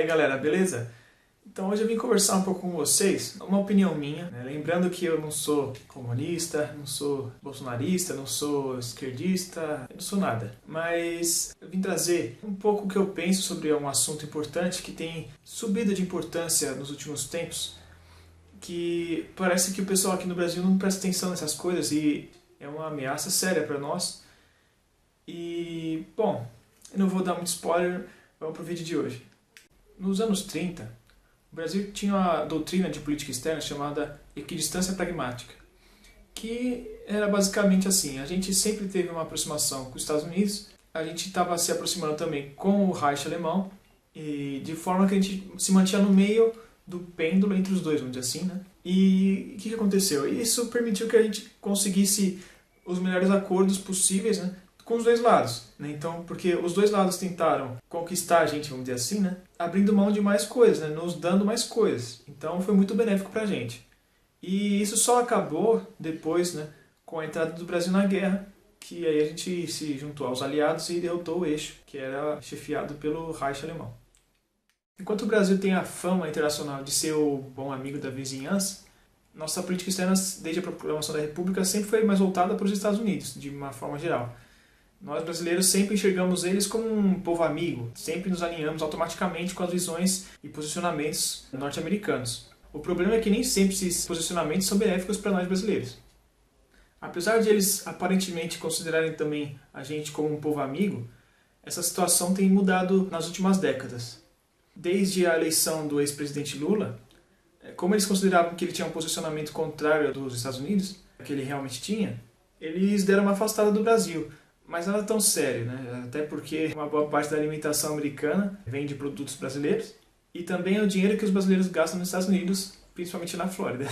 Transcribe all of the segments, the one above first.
aí galera, beleza? Então hoje eu vim conversar um pouco com vocês, uma opinião minha, né? Lembrando que eu não sou comunista, não sou bolsonarista, não sou esquerdista, eu não sou nada. Mas eu vim trazer um pouco o que eu penso sobre um assunto importante que tem subido de importância nos últimos tempos, que parece que o pessoal aqui no Brasil não presta atenção nessas coisas e é uma ameaça séria para nós. E, bom, eu não vou dar muito spoiler, vamos para o vídeo de hoje. Nos anos 30, o Brasil tinha uma doutrina de política externa chamada equidistância pragmática, que era basicamente assim: a gente sempre teve uma aproximação com os Estados Unidos, a gente estava se aproximando também com o Reich alemão, e de forma que a gente se mantinha no meio do pêndulo entre os dois, vamos dizer assim, né? E o que aconteceu? Isso permitiu que a gente conseguisse os melhores acordos possíveis, né, com os dois lados, né? Então, porque os dois lados tentaram conquistar a gente, vamos dizer assim, né, abrindo mão de mais coisas, né, nos dando mais coisas. Então foi muito benéfico pra gente. E isso só acabou depois, né, com a entrada do Brasil na guerra, que aí a gente se juntou aos aliados e derrotou o eixo, que era chefiado pelo Reich alemão. Enquanto o Brasil tem a fama internacional de ser o bom amigo da vizinhança, nossa política externa, desde a proclamação da República, sempre foi mais voltada para os Estados Unidos, de uma forma geral. Nós brasileiros sempre enxergamos eles como um povo amigo, sempre nos alinhamos automaticamente com as visões e posicionamentos norte-americanos. O problema é que nem sempre esses posicionamentos são benéficos para nós brasileiros. Apesar de eles aparentemente considerarem também a gente como um povo amigo, essa situação tem mudado nas últimas décadas. Desde a eleição do ex-presidente Lula, como eles consideravam que ele tinha um posicionamento contrário ao dos Estados Unidos, que ele realmente tinha, eles deram uma afastada do Brasil. Mas nada tão sério, né? Até porque uma boa parte da alimentação americana vem de produtos brasileiros e também é o dinheiro que os brasileiros gastam nos Estados Unidos, principalmente na Flórida.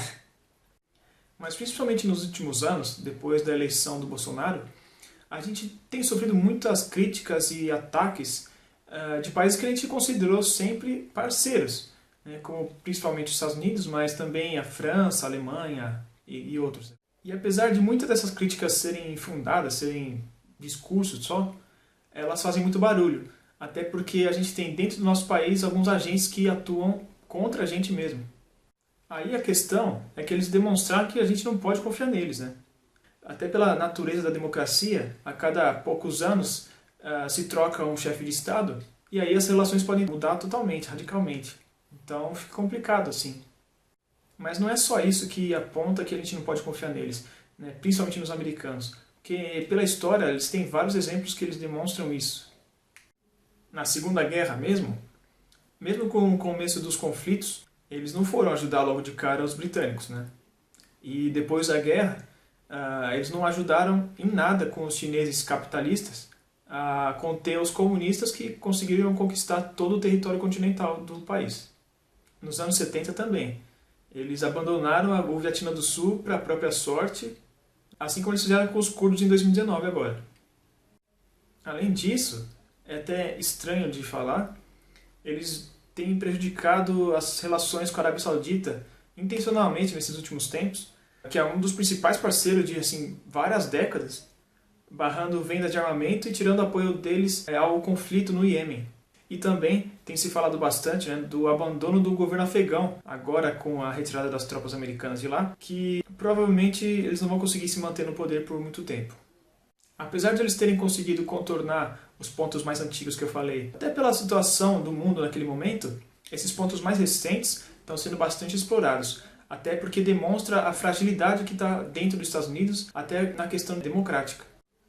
Mas principalmente nos últimos anos, depois da eleição do Bolsonaro, a gente tem sofrido muitas críticas e ataques de países que a gente considerou sempre parceiros, né? Como principalmente os Estados Unidos, mas também a França, a Alemanha e outros. E apesar de muitas dessas críticas serem fundadas, serem discursos só, elas fazem muito barulho, até porque a gente tem dentro do nosso país alguns agentes que atuam contra a gente mesmo. Aí a questão é que eles demonstraram que a gente não pode confiar neles, né? Até pela natureza da democracia, a cada poucos anos se troca um chefe de Estado e aí as relações podem mudar totalmente, radicalmente. Então fica complicado assim. Mas não é só isso que aponta que a gente não pode confiar neles, né? Principalmente nos americanos. Porque pela história eles têm vários exemplos que eles demonstram isso. Na Segunda Guerra mesmo com o começo dos conflitos, eles não foram ajudar logo de cara os britânicos, né? E depois da guerra, eles não ajudaram em nada com os chineses capitalistas a conter os comunistas que conseguiram conquistar todo o território continental do país. Nos anos 70 também. Eles abandonaram o Vietnã do Sul para a própria sorte, assim como eles fizeram com os curdos em 2019 agora. Além disso, é até estranho de falar, eles têm prejudicado as relações com a Arábia Saudita intencionalmente nesses últimos tempos, que é um dos principais parceiros de assim, várias décadas, barrando venda de armamento e tirando apoio deles ao conflito no Iêmen. E também tem se falado bastante, né, do abandono do governo afegão, agora com a retirada das tropas americanas de lá, que provavelmente eles não vão conseguir se manter no poder por muito tempo. Apesar de eles terem conseguido contornar os pontos mais antigos que eu falei, até pela situação do mundo naquele momento, esses pontos mais recentes estão sendo bastante explorados, até porque demonstra a fragilidade que está dentro dos Estados Unidos, até na questão democrática.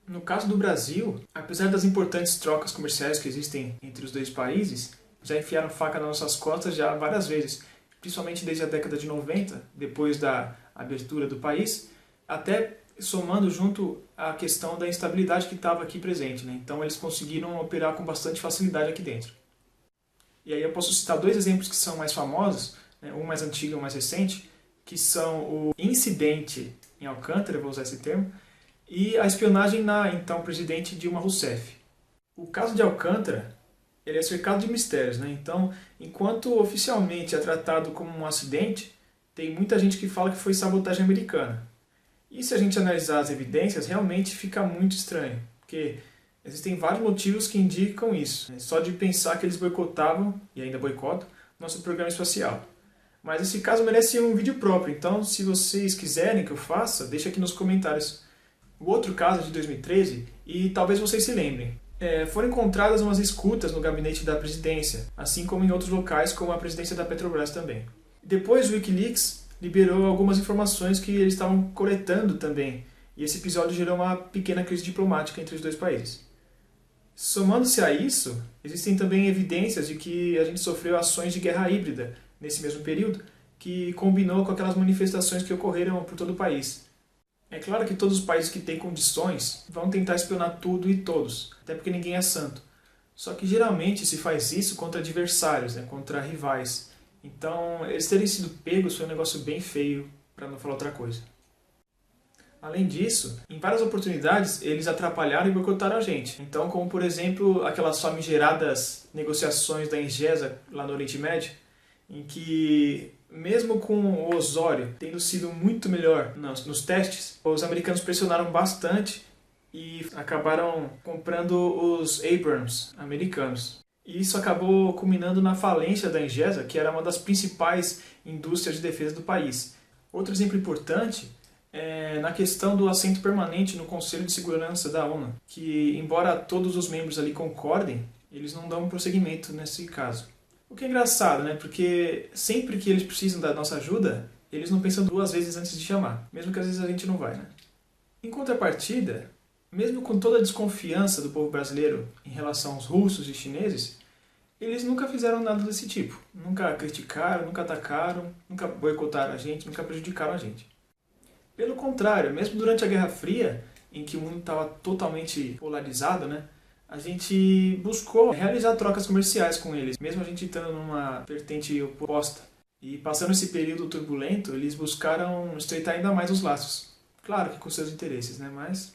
No caso do Brasil, apesar das importantes trocas comerciais que existem entre os dois países, já enfiaram faca nas nossas costas já várias vezes, principalmente desde a década de 90, depois da abertura do país, até somando junto a questão da instabilidade que estava aqui presente, né? Então eles conseguiram operar com bastante facilidade aqui dentro. E aí eu posso citar dois exemplos que são mais famosos, né? Um mais antigo e um mais recente, que são o incidente em Alcântara, vou usar esse termo, e a espionagem na então presidente Dilma Rousseff. O caso de Alcântara, ele é cercado de mistérios, né? Então, enquanto oficialmente é tratado como um acidente, tem muita gente que fala que foi sabotagem americana. E se a gente analisar as evidências, realmente fica muito estranho, porque Existem vários motivos que indicam isso. Só de pensar que eles boicotavam, e ainda boicotam, nosso programa espacial. Mas esse caso merece um vídeo próprio, então se vocês quiserem que eu faça, deixa aqui nos comentários. O outro caso é de 2013, e talvez vocês se lembrem. Foram encontradas umas escutas no gabinete da presidência, assim como em outros locais, como a presidência da Petrobras também. Depois o Wikileaks liberou algumas informações que eles estavam coletando também, e esse episódio gerou uma pequena crise diplomática entre os dois países. Somando-se a isso, existem também evidências de que a gente sofreu ações de guerra híbrida nesse mesmo período, que combinou com aquelas manifestações que ocorreram por todo o país. É claro que todos os países que têm condições vão tentar espionar tudo e todos, até porque ninguém é santo. Só que geralmente se faz isso contra adversários, contra rivais. Então, eles terem sido pegos foi um negócio bem feio, para não falar outra coisa. Além disso, em várias oportunidades, eles atrapalharam e boicotaram a gente. Então, como por exemplo, aquelas famigeradas negociações da Ingesa lá no Oriente Médio, em que, mesmo com o Osório tendo sido muito melhor nos testes, os americanos pressionaram bastante e acabaram comprando os Abrams americanos. E isso acabou culminando na falência da Ingesa, que era uma das principais indústrias de defesa do país. Outro exemplo importante é na questão do assento permanente no Conselho de Segurança da ONU, que, embora todos os membros ali concordem, eles não dão prosseguimento nesse caso. O que é engraçado, né? Porque sempre que eles precisam da nossa ajuda, eles não pensam duas vezes antes de chamar, mesmo que às vezes a gente não vai, né? Em contrapartida, mesmo com toda a desconfiança do povo brasileiro em relação aos russos e chineses, eles nunca fizeram nada desse tipo. Nunca criticaram, nunca atacaram, nunca boicotaram a gente, nunca prejudicaram a gente. Pelo contrário, mesmo durante a Guerra Fria, em que o mundo estava totalmente polarizado, né, a gente buscou realizar trocas comerciais com eles, mesmo a gente estando numa vertente oposta. E passando esse período turbulento, eles buscaram estreitar ainda mais os laços. Claro que com seus interesses, né, mas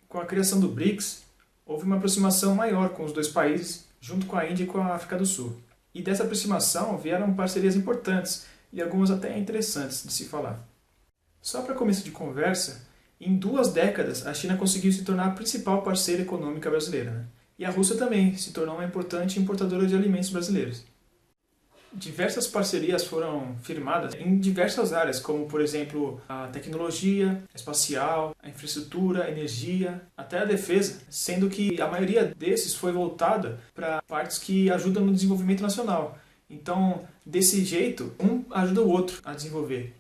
com a criação do BRICS, houve uma aproximação maior com os dois países, junto com a Índia e com a África do Sul. E dessa aproximação vieram parcerias importantes e algumas até interessantes de se falar. Só para começo de conversa, em 2 décadas a China conseguiu se tornar a principal parceira econômica brasileira, né? E a Rússia também se tornou uma importante importadora de alimentos brasileiros. Diversas parcerias foram firmadas em diversas áreas, como por exemplo a tecnologia, a espacial, a infraestrutura, a energia, até a defesa, sendo que a maioria desses foi voltada para partes que ajudam no desenvolvimento nacional. Então, desse jeito, um ajuda o outro a desenvolver.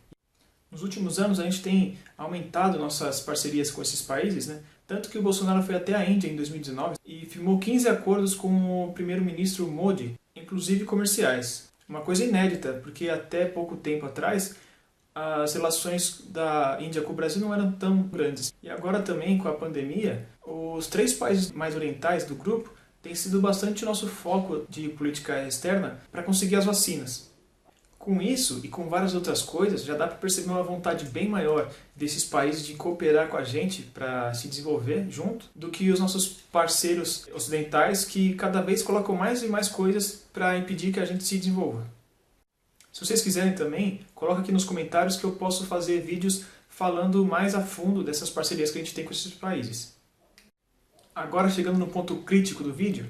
Nos últimos anos a gente tem aumentado nossas parcerias com esses países, né? Tanto que o Bolsonaro foi até a Índia em 2019 e firmou 15 acordos com o primeiro-ministro Modi, inclusive comerciais. Uma coisa inédita, porque até pouco tempo atrás as relações da Índia com o Brasil não eram tão grandes. E agora também, com a pandemia, os 3 países mais orientais do grupo têm sido bastante nosso foco de política externa para conseguir as vacinas. Com isso e com várias outras coisas, já dá para perceber uma vontade bem maior desses países de cooperar com a gente para se desenvolver junto, do que os nossos parceiros ocidentais que cada vez colocam mais e mais coisas para impedir que a gente se desenvolva. Se vocês quiserem também, coloca aqui nos comentários que eu posso fazer vídeos falando mais a fundo dessas parcerias que a gente tem com esses países. Agora, chegando no ponto crítico do vídeo,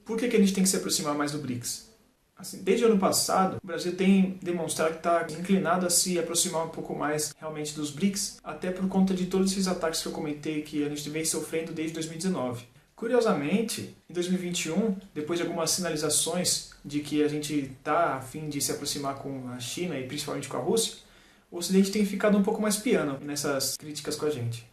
por que a gente tem que se aproximar mais do BRICS? Assim, desde o ano passado, o Brasil tem demonstrado que está inclinado a se aproximar um pouco mais realmente dos BRICS, até por conta de todos esses ataques que eu comentei que a gente vem sofrendo desde 2019. Curiosamente, em 2021, depois de algumas sinalizações de que a gente está a fim de se aproximar com a China e principalmente com a Rússia, o Ocidente tem ficado um pouco mais piano nessas críticas com a gente.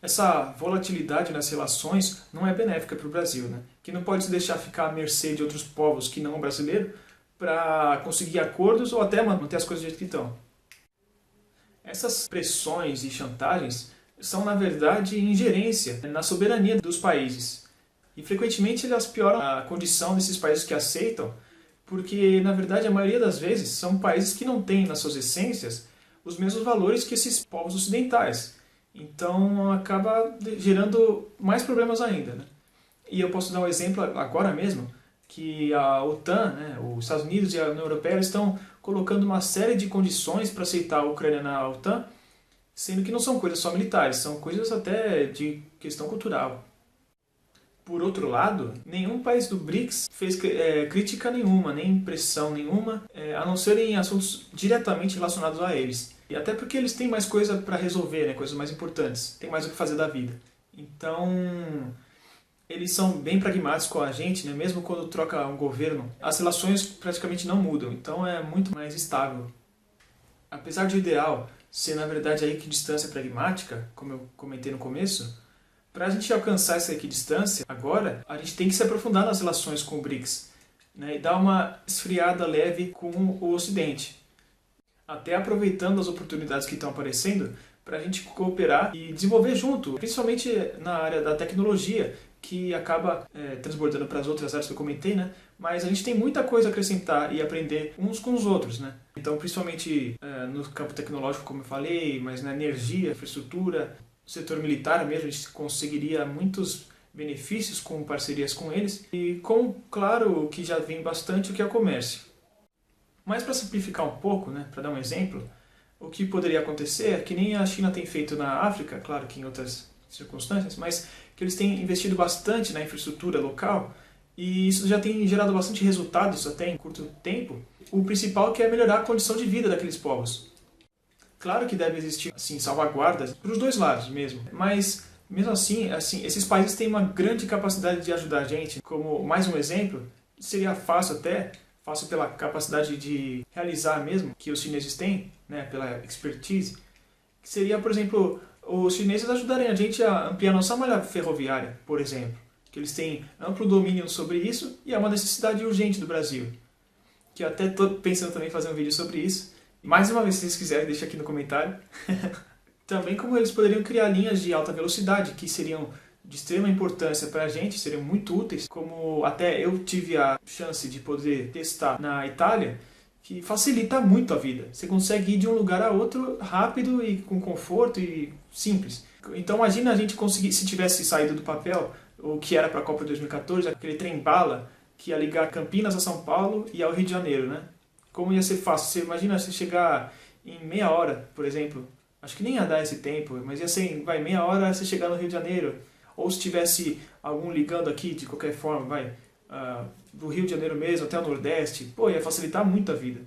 Essa volatilidade nas relações não é benéfica para o Brasil, né? Que não pode se deixar ficar à mercê de outros povos que não o brasileiro para conseguir acordos ou até manter as coisas do jeito que estão. Essas pressões e chantagens são, na verdade, ingerência na soberania dos países. E, frequentemente, elas pioram a condição desses países que aceitam, porque, na verdade, a maioria das vezes são países que não têm, nas suas essências, os mesmos valores que esses povos ocidentais. Então, acaba gerando mais problemas ainda, né? E eu posso dar um exemplo agora mesmo, que a OTAN, né, os Estados Unidos e a União Europeia estão colocando uma série de condições para aceitar a Ucrânia na OTAN, sendo que não são coisas só militares, são coisas até de questão cultural. Por outro lado, nenhum país do BRICS fez crítica nenhuma, nem pressão nenhuma, a não ser em assuntos diretamente relacionados a eles. E até porque eles têm mais coisa para resolver, né, coisas mais importantes, tem mais o que fazer da vida. Então, eles são bem pragmáticos com a gente, né, mesmo quando troca um governo, as relações praticamente não mudam, então é muito mais estável. Apesar de o ideal ser, na verdade, a equidistância pragmática, como eu comentei no começo, para a gente alcançar essa equidistância, agora, a gente tem que se aprofundar nas relações com o BRICS, né, e dar uma esfriada leve com o Ocidente, até aproveitando as oportunidades que estão aparecendo para a gente cooperar e desenvolver junto, principalmente na área da tecnologia, que acaba transbordando para as outras áreas que eu comentei, né? Mas a gente tem muita coisa a acrescentar e aprender uns com os outros, né? Então, principalmente no campo tecnológico, como eu falei, mas na energia, infraestrutura, setor militar mesmo, a gente conseguiria muitos benefícios com parcerias com eles e com, claro, o que já vem bastante, o que é o comércio. Mas para simplificar um pouco, né, para dar um exemplo, o que poderia acontecer é que nem a China tem feito na África, claro que em outras circunstâncias, mas que eles têm investido bastante na infraestrutura local e isso já tem gerado bastante resultados até em curto tempo. O principal é que é melhorar a condição de vida daqueles povos. Claro que deve existir assim, salvaguardas para os dois lados mesmo, mas mesmo assim, esses países têm uma grande capacidade de ajudar a gente. Como mais um exemplo, seria fácil pela capacidade de realizar mesmo que os chineses têm, né, pela expertise, que seria, por exemplo, os chineses ajudarem a gente a ampliar nossa malha ferroviária, por exemplo, que eles têm amplo domínio sobre isso e é uma necessidade urgente do Brasil, que eu até estou pensando também em fazer um vídeo sobre isso. Mais uma vez, se vocês quiserem, deixa aqui no comentário. Também como eles poderiam criar linhas de alta velocidade, que seriam de extrema importância para a gente, seriam muito úteis, como até eu tive a chance de poder testar na Itália, que facilita muito a vida. Você consegue ir de um lugar a outro rápido e com conforto e simples. Então imagina a gente conseguir, se tivesse saído do papel, o que era para a Copa de 2014, aquele trem-bala que ia ligar Campinas a São Paulo e ao Rio de Janeiro, né? Como ia ser fácil. Você imagina você chegar em meia hora, por exemplo. Acho que nem ia dar esse tempo, mas ia ser, meia hora você chegar no Rio de Janeiro. Ou se tivesse algum ligando aqui, de qualquer forma, do Rio de Janeiro mesmo até o Nordeste, ia facilitar muito a vida.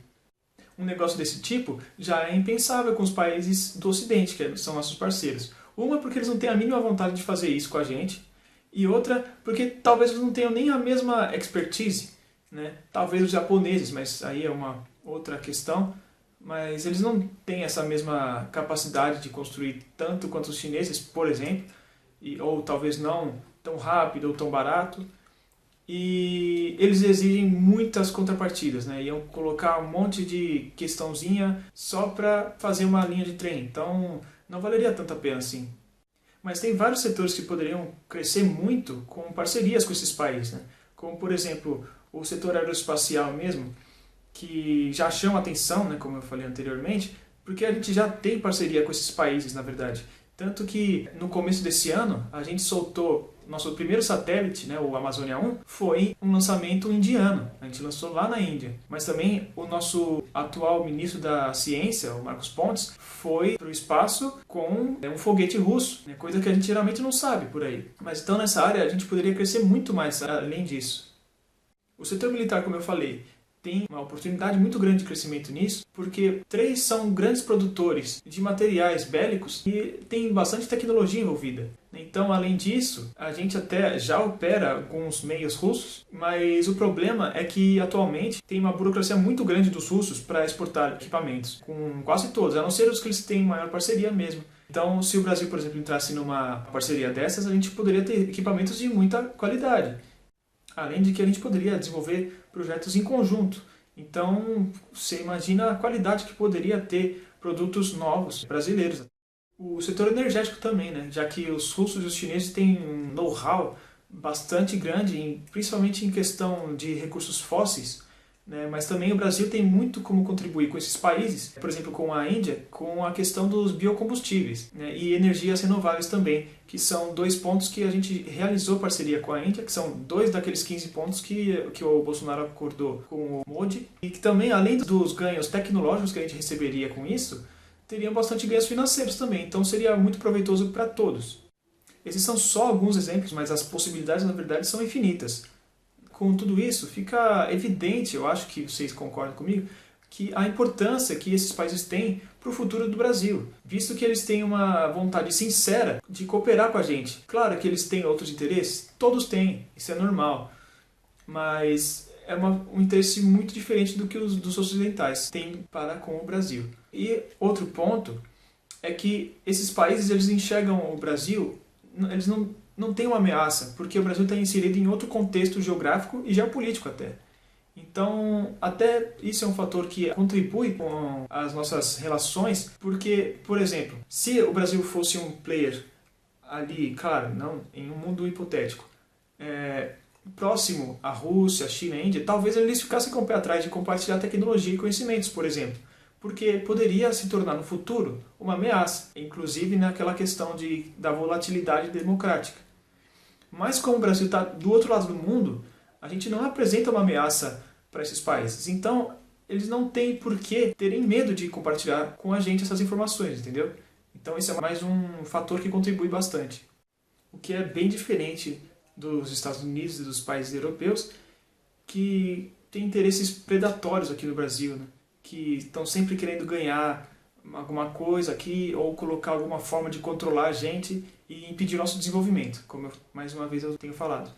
Um negócio desse tipo já é impensável com os países do Ocidente, que são nossos parceiros. Uma, porque eles não têm a mínima vontade de fazer isso com a gente, e outra, porque talvez eles não tenham nem a mesma expertise, né? Talvez os japoneses, mas aí é uma outra questão, mas eles não têm essa mesma capacidade de construir tanto quanto os chineses, por exemplo, ou talvez não tão rápido ou tão barato, e eles exigem muitas contrapartidas, né? Iam colocar um monte de questãozinha só para fazer uma linha de trem, então não valeria tanto a pena assim. Mas tem vários setores que poderiam crescer muito com parcerias com esses países, né? Como por exemplo o setor aeroespacial mesmo, que já chama atenção, né, como eu falei anteriormente, porque a gente já tem parceria com esses países, na verdade. Tanto que no começo desse ano a gente soltou nosso primeiro satélite, né, o Amazônia 1, foi um lançamento indiano. A gente lançou lá na Índia. Mas também o nosso atual ministro da Ciência, o Marcos Pontes, foi para o espaço com um foguete russo, né, coisa que a gente geralmente não sabe por aí. Mas então nessa área a gente poderia crescer muito mais além disso. O setor militar, como eu falei, tem uma oportunidade muito grande de crescimento nisso, porque 3 são grandes produtores de materiais bélicos e tem bastante tecnologia envolvida. Então, além disso, a gente até já opera alguns meios russos, mas o problema é que atualmente tem uma burocracia muito grande dos russos para exportar equipamentos, com quase todos, a não ser os que eles têm maior parceria mesmo. Então, se o Brasil, por exemplo, entrasse numa parceria dessas, a gente poderia ter equipamentos de muita qualidade. Além de que a gente poderia desenvolver projetos em conjunto. Então, você imagina a qualidade que poderia ter produtos novos brasileiros. O setor energético também, né? Já que os russos e os chineses têm um know-how bastante grande, principalmente em questão de recursos fósseis, né? Mas também o Brasil tem muito como contribuir com esses países, por exemplo, com a Índia, com a questão dos biocombustíveis, né? E energias renováveis também, que são 2 pontos que a gente realizou parceria com a Índia, que são 2 daqueles 15 pontos que o Bolsonaro acordou com o Modi, e que também, além dos ganhos tecnológicos que a gente receberia com isso, teriam bastante ganhos financeiros também, então seria muito proveitoso para todos. Esses são só alguns exemplos, mas as possibilidades, na verdade, são infinitas. Com tudo isso, fica evidente, eu acho que vocês concordam comigo, que a importância que esses países têm para o futuro do Brasil, visto que eles têm uma vontade sincera de cooperar com a gente. Claro que eles têm outros interesses, todos têm, isso é normal, mas é um interesse muito diferente do que os dos ocidentais têm para com o Brasil. E outro ponto é que esses países eles enxergam o Brasil, eles não têm uma ameaça, porque o Brasil está inserido em outro contexto geográfico e geopolítico até. Então, até isso é um fator que contribui com as nossas relações, porque, por exemplo, se o Brasil fosse um player ali, claro, não em um mundo hipotético, próximo à Rússia, à China, à Índia, talvez eles ficassem com o pé atrás de compartilhar tecnologia e conhecimentos, por exemplo, porque poderia se tornar no futuro uma ameaça, inclusive naquela questão da volatilidade democrática. Mas como o Brasil está do outro lado do mundo, a gente não apresenta uma ameaça para esses países. Então, eles não têm por que terem medo de compartilhar com a gente essas informações, entendeu? Então, esse é mais um fator que contribui bastante. O que é bem diferente dos Estados Unidos e dos países europeus, que têm interesses predatórios aqui no Brasil, né? Que estão sempre querendo ganhar alguma coisa aqui ou colocar alguma forma de controlar a gente e impedir nosso desenvolvimento, como mais uma vez eu tenho falado.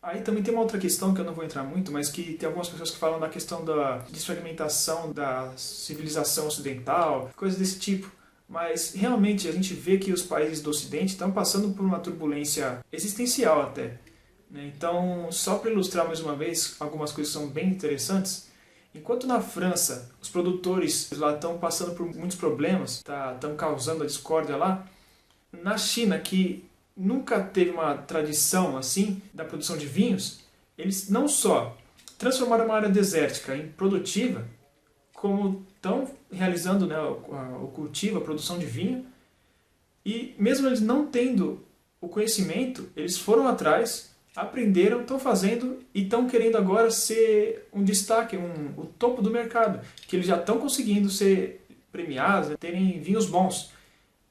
Aí também tem uma outra questão que eu não vou entrar muito, mas que tem algumas pessoas que falam da questão da desfragmentação da civilização ocidental, coisas desse tipo. Mas realmente a gente vê que os países do Ocidente estão passando por uma turbulência existencial até. Então, só para ilustrar mais uma vez, algumas coisas são bem interessantes. Enquanto na França os produtores lá estão passando por muitos problemas, estão causando a discórdia lá, na China, que nunca teve uma tradição assim da produção de vinhos, eles não só transformaram uma área desértica em produtiva, como estão realizando, né, o cultivo, a produção de vinho, e mesmo eles não tendo o conhecimento, eles foram atrás, aprenderam, estão fazendo e estão querendo agora ser um destaque, o topo do mercado, que eles já estão conseguindo ser premiados, né, terem vinhos bons,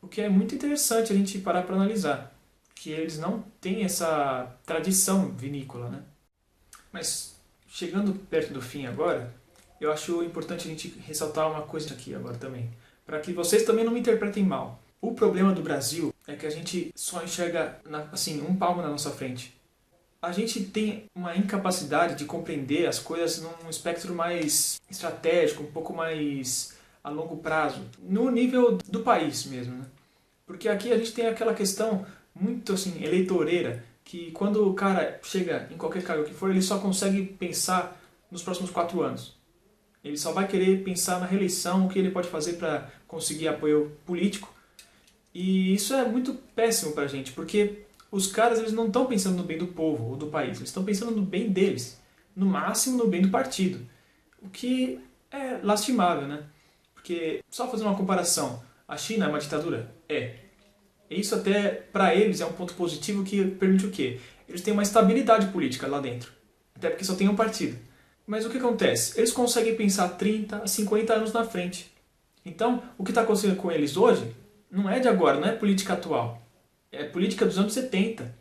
o que é muito interessante a gente parar para analisar, que eles não têm essa tradição vinícola, né? Mas chegando perto do fim agora, eu acho importante a gente ressaltar uma coisa aqui agora também, para que vocês também não me interpretem mal. O problema do Brasil é que a gente só enxerga assim, um palmo na nossa frente. A gente tem uma incapacidade de compreender as coisas num espectro mais estratégico, um pouco mais a longo prazo, no nível do país mesmo, né? Porque aqui a gente tem aquela questão muito assim, eleitoreira, que quando o cara chega em qualquer cargo que for, ele só consegue pensar nos próximos 4 anos. Ele só vai querer pensar na reeleição, o que ele pode fazer para conseguir apoio político. E isso é muito péssimo para a gente, porque os caras eles não estão pensando no bem do povo ou do país, eles estão pensando no bem deles, no máximo no bem do partido. O que é lastimável, né? Porque, só fazendo uma comparação, a China é uma ditadura? É. Isso até, para eles, é um ponto positivo que permite o quê? Eles têm uma estabilidade política lá dentro. Até porque só tem um partido. Mas o que acontece? Eles conseguem pensar 30, 50 anos na frente. Então, o que está acontecendo com eles hoje não é de agora, não é política atual. É política dos anos 70.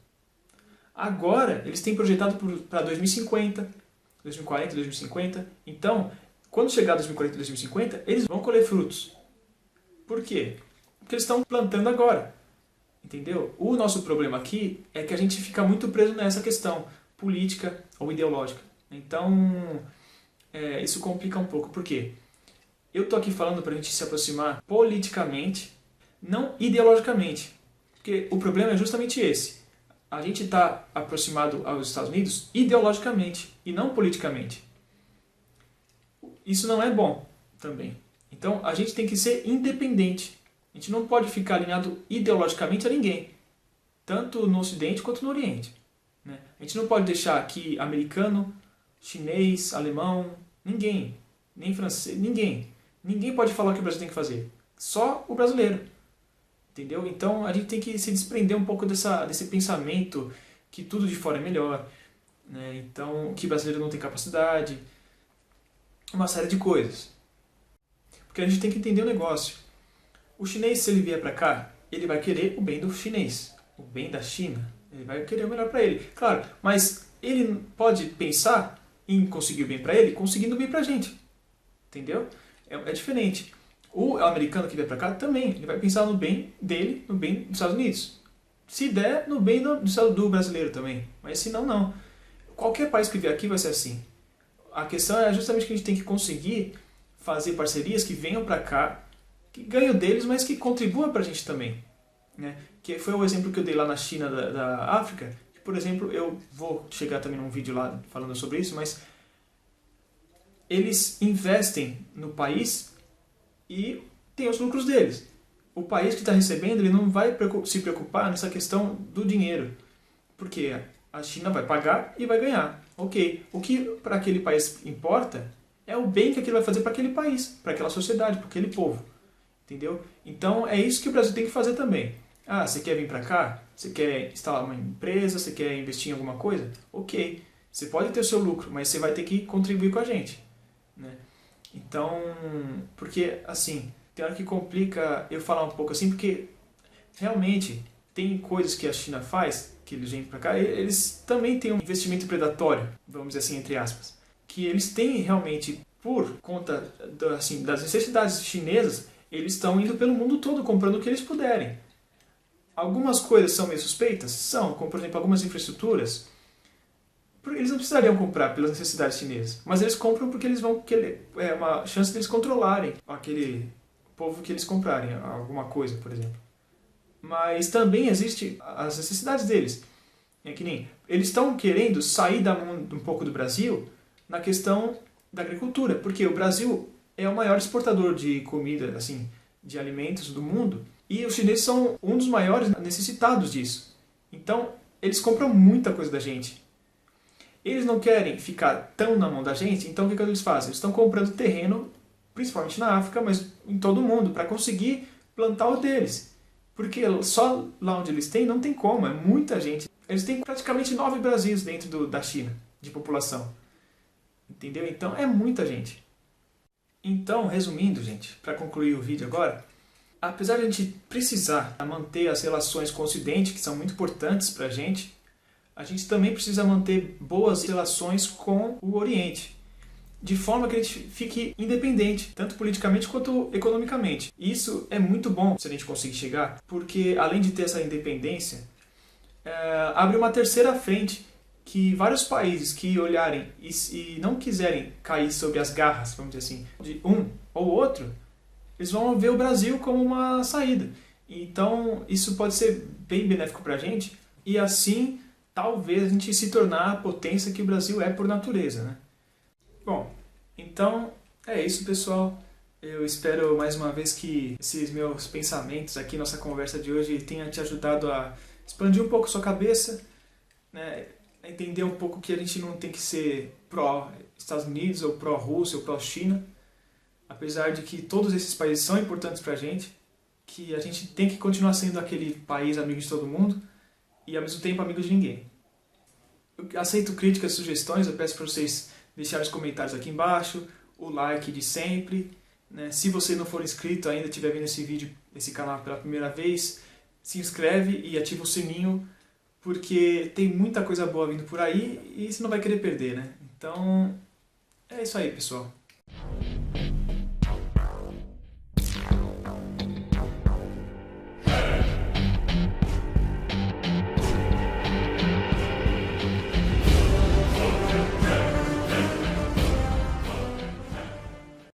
Agora, eles têm projetado para 2050, 2040, 2050. Então, quando chegar 2040 e 2050, eles vão colher frutos. Por quê? Porque eles estão plantando agora. Entendeu? O nosso problema aqui é que a gente fica muito preso nessa questão política ou ideológica. Então, isso complica um pouco. Por quê? Eu estou aqui falando para a gente se aproximar politicamente, não ideologicamente. Porque o problema é justamente esse. A gente está aproximado aos Estados Unidos ideologicamente e não politicamente. Isso não é bom também. Então, a gente tem que ser independente. A gente não pode ficar alinhado ideologicamente a ninguém, tanto no Ocidente quanto no Oriente, né? A gente não pode deixar que americano, chinês, alemão, ninguém, nem francês, ninguém pode falar o que o Brasil tem que fazer. Só o brasileiro, entendeu? Então a gente tem que se desprender um pouco desse pensamento que tudo de fora é melhor, né? Então que o brasileiro não tem capacidade, uma série de coisas. Porque a gente tem que entender o negócio. O chinês, se ele vier para cá, ele vai querer o bem do chinês. o bem da China, ele vai querer o melhor para ele. Claro, mas ele pode pensar em conseguir o bem para ele, conseguindo o bem para a gente. Entendeu? É diferente. O americano que vier para cá também, ele vai pensar no bem dele, no bem dos Estados Unidos. Se der, no bem do brasileiro também. Mas se não, não. Qualquer país que vier aqui vai ser assim. A questão é justamente que a gente tem que conseguir fazer parcerias que venham para cá, que ganham deles, mas que contribuam para a gente também. Né? Que foi o exemplo que eu dei lá na China da África. Que, por exemplo, eu vou chegar também num vídeo lá falando sobre isso, mas eles investem no país e tem os lucros deles. O país que está recebendo, ele não vai se preocupar nessa questão do dinheiro. Porque a China vai pagar e vai ganhar. Ok. O que para aquele país importa é o bem que aquilo vai fazer para aquele país, para aquela sociedade, para aquele povo. Entendeu? Então é isso que o Brasil tem que fazer também. Ah, você quer vir para cá? Você quer instalar uma empresa? Você quer investir em alguma coisa? Ok. Você pode ter o seu lucro, mas você vai ter que contribuir com a gente. Né? Então, porque assim, tem hora que complica eu falar um pouco assim, porque realmente tem coisas que a China faz, que eles vêm para cá, eles também têm um investimento predatório, vamos dizer assim, entre aspas, que eles têm realmente, por conta assim, das necessidades chinesas, eles estão indo pelo mundo todo comprando o que eles puderem. Algumas coisas são meio suspeitas? São, como por exemplo algumas infraestruturas. Eles não precisariam comprar pelas necessidades chinesas, mas eles compram porque eles vão querer, é uma chance deles controlarem aquele povo que eles comprarem alguma coisa, por exemplo. Mas também existe as necessidades deles. É que nem eles estão querendo sair um pouco do Brasil na questão da agricultura, porque o Brasil é o maior exportador de comida, assim, de alimentos do mundo, e os chineses são um dos maiores necessitados disso. Então, eles compram muita coisa da gente. Eles não querem ficar tão na mão da gente, então o que eles fazem? Eles estão comprando terreno, principalmente na África, mas em todo o mundo, para conseguir plantar o deles. Porque só lá onde eles têm, não tem como, é muita gente. Eles têm praticamente 9 Brasis dentro da China, de população. Entendeu? Então é muita gente. Então, resumindo, gente, para concluir o vídeo agora, apesar de a gente precisar manter as relações com o Ocidente, que são muito importantes para a gente também precisa manter boas relações com o Oriente, de forma que a gente fique independente, tanto politicamente quanto economicamente. Isso é muito bom se a gente conseguir chegar, porque além de ter essa independência, abre uma terceira frente, que vários países que olharem e não quiserem cair sob as garras, vamos dizer assim, de um ou outro, eles vão ver o Brasil como uma saída. Então isso pode ser bem benéfico para a gente, e assim talvez a gente se tornar a potência que o Brasil é por natureza, né? Bom, então é isso, pessoal. Eu espero mais uma vez que esses meus pensamentos aqui, nossa conversa de hoje, tenha te ajudado a expandir um pouco a sua cabeça, né? A entender um pouco que a gente não tem que ser pró-Estados Unidos, ou pró-Rússia, ou pró-China, apesar de que todos esses países são importantes pra gente, que a gente tem que continuar sendo aquele país amigo de todo mundo, e ao mesmo tempo amigo de ninguém. Eu aceito críticas e sugestões, eu peço para vocês deixarem os comentários aqui embaixo, o like de sempre, né? Se você não for inscrito ainda, estiver vendo esse vídeo, esse canal pela primeira vez, se inscreve e ativa o sininho, porque tem muita coisa boa vindo por aí e você não vai querer perder, né? Então, é isso aí, pessoal.